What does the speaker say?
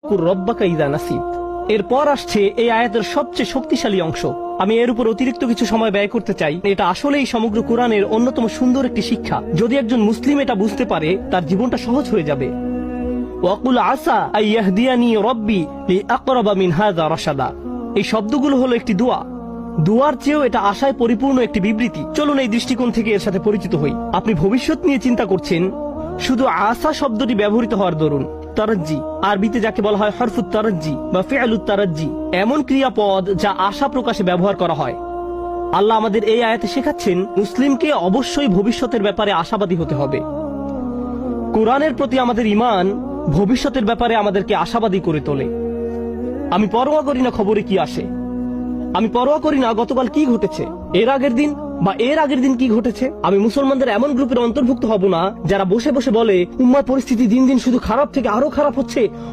রব্বাকা ইযা নাসিত। এরপর আসছে এই আয়াতের সবচেয়ে শক্তিশালী অংশ। আমি এর উপর অতিরিক্ত কিছু সময় ব্যয় করতে চাই। এটা আসলেই সমগ্র কোরআনের অন্যতম সুন্দর একটি শিক্ষা। যদি একজন মুসলিম এটা বুঝতে পারে, তার জীবনটা সহজ হয়ে যাবে। ওয়াকুল আসা আইয়াহদিয়ানি রব্বি লিআকরাবা মিন হাযা রাশাদা। এই শব্দগুলো হলো একটি দোয়া। দুয়ার চেয়েও এটা আশায় পরিপূর্ণ একটি বিবৃতি। চলুন এই দৃষ্টিকোণ থেকে এর সাথে পরিচিত হই। আপনি ভবিষ্যৎ নিয়ে চিন্তা করছেন, শুধু আশা শব্দটি ব্যবহৃত হওয়ার দরুন। তারাজ্জি, আরবিতে যাকে বলা হয় হরফুত তারাজ্জি বা ফিআলুত তারাজ্জি, এমন ক্রিয়াপদ যা আশা প্রকাশে ব্যবহার করা হয়। আল্লাহ আমাদের এই আয়াতে শেখাচ্ছেন, মুসলিমকে অবশ্যই ভবিষ্যতের ব্যাপারে আশাবাদী হতে হবে। কোরআনের প্রতি আমাদের ঈমান ভবিষ্যতের ব্যাপারে আমাদেরকে আশাবাদী করে তোলে। আমি পরোয়া করি না খবরে কি আসে, আমি পরোয়া করি না গতকাল কি ঘটেছে, এর আগের দিন কি ঘটেছে। আমি মুসলমানদের এমন গ্রুপের অন্তর্ভুক্ত হব না যারা বসে বসে বলে উম্মার পরিস্থিতি দিন দিন শুধু খারাপ থেকে আরো খারাপ হচ্ছে,